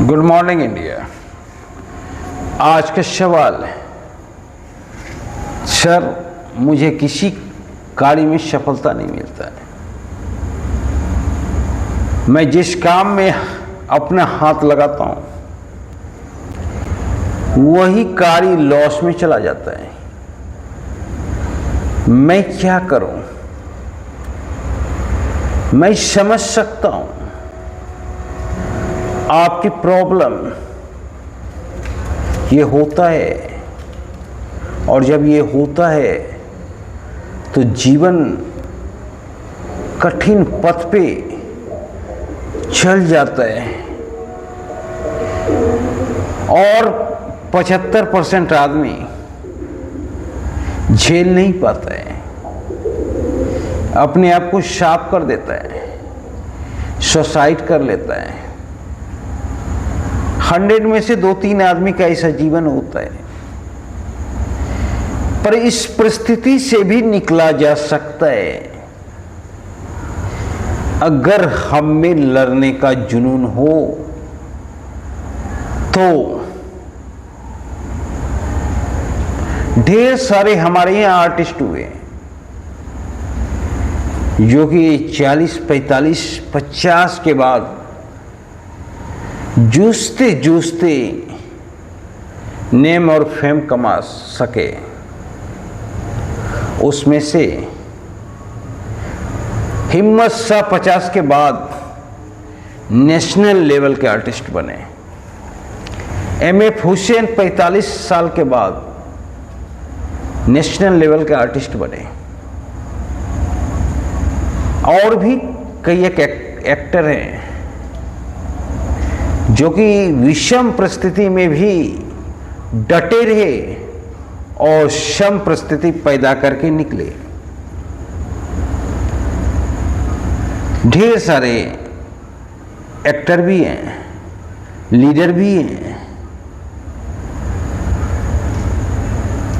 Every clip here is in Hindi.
Good morning India. आज का सवाल है, सर मुझे किसी कार्य में सफलता नहीं मिलता है। मैं जिस काम में अपना हाथ लगाता हूं वही कार्य लॉस में चला जाता है। मैं क्या करूं? मैं समझ सकता हूं आपकी प्रॉब्लम। ये होता है, और जब ये होता है तो जीवन कठिन पथ पे चल जाता है और 75% आदमी झेल नहीं पाता है, अपने आप को शार्प कर देता है, सुसाइड कर लेता है। 100 में से 2-3 आदमी का ऐसा जीवन होता है। पर इस परिस्थिति से भी निकला जा सकता है अगर हम में लड़ने का जुनून हो तो। ढेर सारे हमारे यहाँ आर्टिस्ट हुए जो कि 40, 45, 50 के बाद जूझते जूझते नेम और फेम कमा सके। उसमें से हिम्मत शाह 50 के बाद नेशनल लेवल के आर्टिस्ट बने। एमएफ हुसैन 45 साल के बाद नेशनल लेवल के आर्टिस्ट बने। और भी कई एक एक्टर हैं जो कि विषम परिस्थिति में भी डटे रहे और सम परिस्थिति पैदा करके निकले। ढेर सारे एक्टर भी हैं, लीडर भी हैं।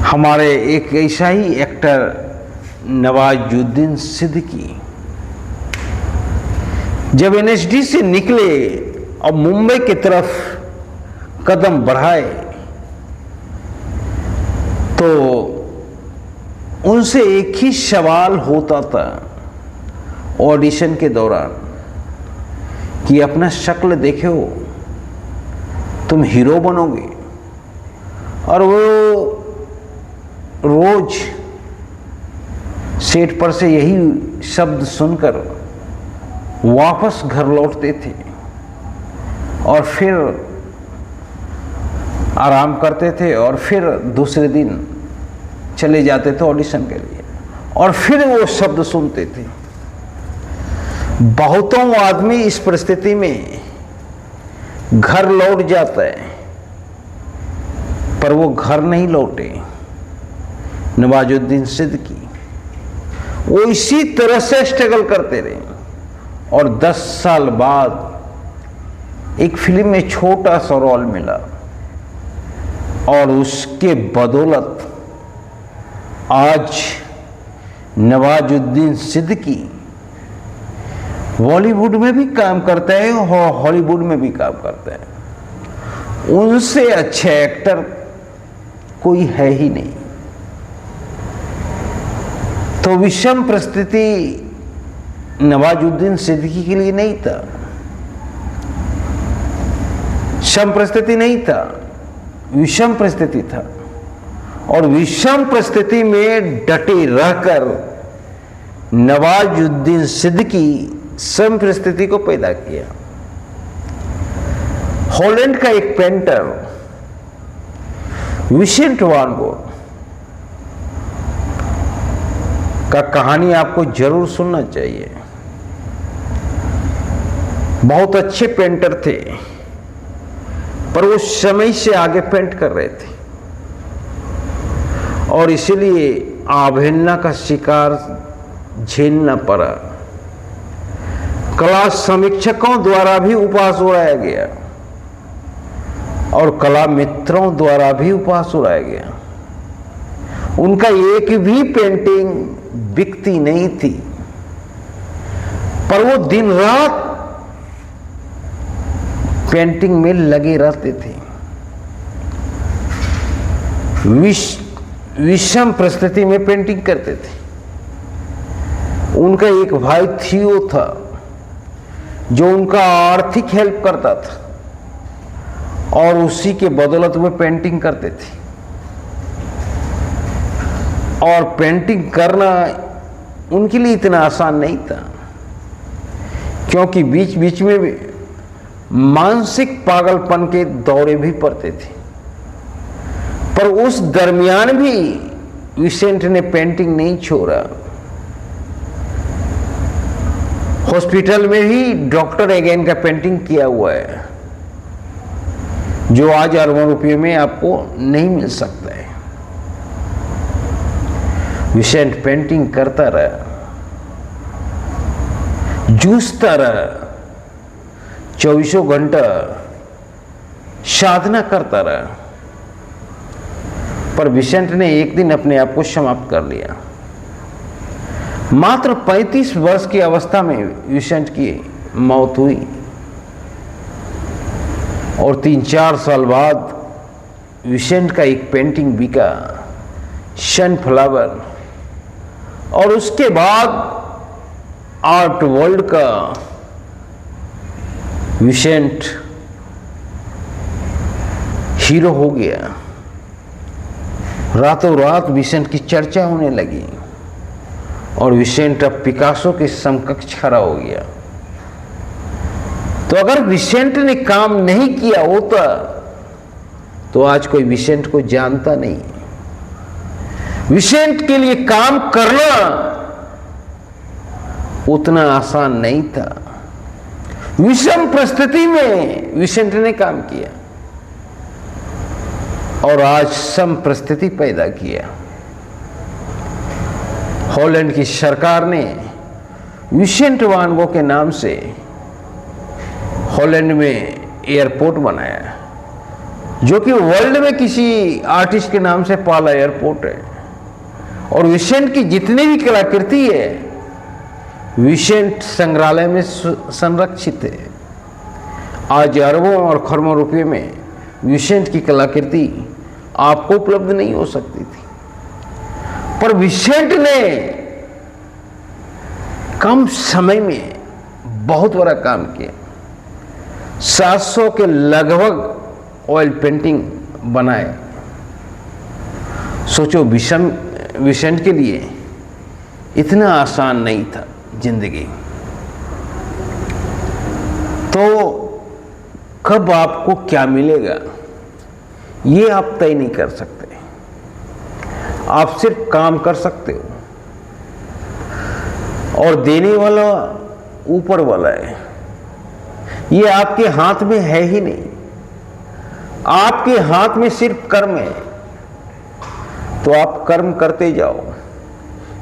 हमारे एक ऐसा ही एक्टर नवाजुद्दीन सिद्दीकी जब एनएसडी से निकले और मुंबई की तरफ कदम बढ़ाए तो उनसे एक ही सवाल होता था ऑडिशन के दौरान कि अपना शक्ल देखे हो, तुम हीरो बनोगे। और वो रोज सेट पर से यही शब्द सुनकर वापस घर लौटते थे और फिर आराम करते थे और फिर दूसरे दिन चले जाते थे ऑडिशन के लिए और फिर वो शब्द सुनते थे। बहुतों आदमी इस परिस्थिति में घर लौट जाता है पर वो घर नहीं लौटे। नवाजुद्दीन सिद्दीकी वो इसी तरह से स्ट्रगल करते रहे और 10 साल बाद एक फिल्म में छोटा सा रोल मिला और उसके बदौलत आज नवाजुद्दीन सिद्दीकी बॉलीवुड में भी काम करता है और हॉलीवुड में भी काम करता है। उनसे अच्छे एक्टर कोई है ही नहीं। तो विषम परिस्थिति नवाजुद्दीन सिद्दीकी के लिए नहीं था, सम परिस्थिति नहीं था, विषम परिस्थिति था। और विषम परिस्थिति में डटे रहकर नवाजुद्दीन सिद्दीकी सम परिस्थिति को पैदा किया। हॉलैंड का एक पेंटर विसेंट वान गॉग का कहानी आपको जरूर सुनना चाहिए। बहुत अच्छे पेंटर थे पर वो समय से आगे पेंट कर रहे थे और इसलिए अवहेलना का शिकार झेलना पड़ा। कला समीक्षकों द्वारा भी उपहास उड़ाया गया और कला मित्रों द्वारा भी उपहास उड़ाया गया। उनका एक भी पेंटिंग बिकती नहीं थी पर वो दिन रात पेंटिंग में लगे रहते थे। विषम परिस्थिति में पेंटिंग करते थे। उनका एक भाई थियो था जो उनका आर्थिक हेल्प करता था और उसी के बदौलत वो पेंटिंग करते थे। और पेंटिंग करना उनके लिए इतना आसान नहीं था, क्योंकि बीच बीच में भी मानसिक पागलपन के दौरे भी पड़ते थे। पर उस दरमियान भी विसेंट ने पेंटिंग नहीं छोड़ा। हॉस्पिटल में ही डॉक्टर अगेन का पेंटिंग किया हुआ है, जो आज अरबों रुपये में आपको नहीं मिल सकता है। विसेंट पेंटिंग करता रहा, जूझता रहा, 24 घंटा साधना करता रहा। पर विसेंट ने एक दिन अपने आप को समाप्त कर लिया। मात्र 35 वर्ष की अवस्था में विसेंट की मौत हुई और 3-4 साल बाद विसेंट का एक पेंटिंग बिका, सनफ्लावर, और उसके बाद आर्ट वर्ल्ड का विसेंट हीरो हो गया। रातों रात विसेंट की चर्चा होने लगी और विसेंट अब पिकासो के समकक्ष खड़ा हो गया। तो अगर विसेंट ने काम नहीं किया होता तो आज कोई विसेंट को जानता नहीं। विसेंट के लिए काम करना उतना आसान नहीं था। विषम परिस्थिति में विसेंट ने काम किया और आज सम परिस्थिति पैदा किया। हॉलैंड की सरकार ने विसेंट वान गो के नाम से हॉलैंड में एयरपोर्ट बनाया, जो कि वर्ल्ड में किसी आर्टिस्ट के नाम से पहला एयरपोर्ट है। और विसेंट की जितनी भी कलाकृति है विसेंट संग्रहालय में संरक्षित है। आज अरबों और खरबों रुपये में विसेंट की कलाकृति आपको उपलब्ध नहीं हो सकती थी, पर विसेंट ने कम समय में बहुत बड़ा काम किया। 700 के लगभग ऑयल पेंटिंग बनाए। सोचो, विसेंट के लिए इतना आसान नहीं था जिंदगी। तो कब आपको क्या मिलेगा ये आप तय नहीं कर सकते। आप सिर्फ काम कर सकते हो और देने वाला ऊपर वाला है। ये आपके हाथ में है ही नहीं। आपके हाथ में सिर्फ कर्म है, तो आप कर्म करते जाओ,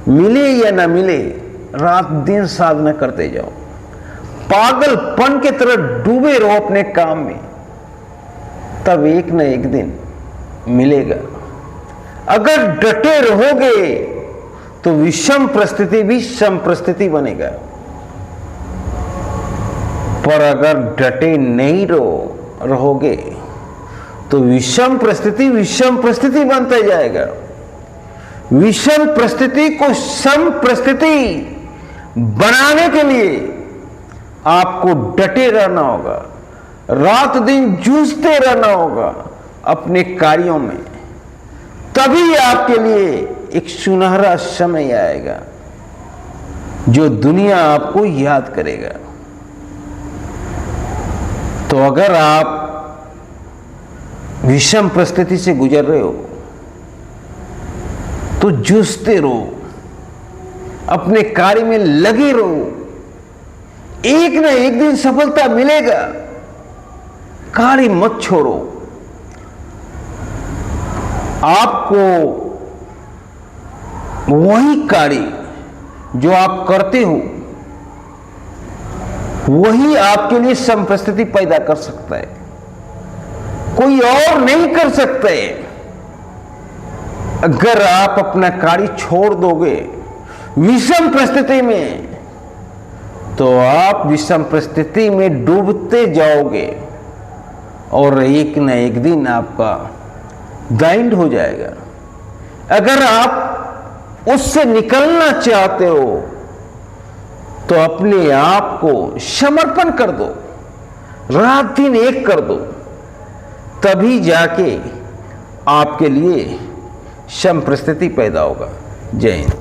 मिले या ना मिले, रात दिन साधना करते जाओ, पागलपन की तरह डूबे रहो अपने काम में, तब एक न एक दिन मिलेगा। अगर डटे रहोगे तो विषम परिस्थिति भी सम परिस्थिति बनेगा। पर अगर डटे नहीं रहोगे तो विषम परिस्थिति बनता जाएगा। विषम परिस्थिति को सम परिस्थिति बनाने के लिए आपको डटे रहना होगा, रात दिन जूझते रहना होगा अपने कार्यों में। तभी आपके लिए एक सुनहरा समय आएगा जो दुनिया आपको याद करेगा। तो अगर आप विषम परिस्थिति से गुजर रहे हो तो जूझते रहो, अपने कार्य में लगे रहो, एक न एक दिन सफलता मिलेगा। कार्य मत छोड़ो। आपको वही कार्य जो आप करते हो वही आपके लिए संपरिस्थिति पैदा कर सकता है, कोई और नहीं कर सकता है। अगर आप अपना कार्य छोड़ दोगे विषम परिस्थिति में, तो आप विषम परिस्थिति में डूबते जाओगे और एक न एक दिन आपका द हो जाएगा। अगर आप उससे निकलना चाहते हो तो अपने आप को समर्पण कर दो, रात दिन एक कर दो, तभी जाके आपके लिए सम परिस्थिति पैदा होगा। जय हिंद।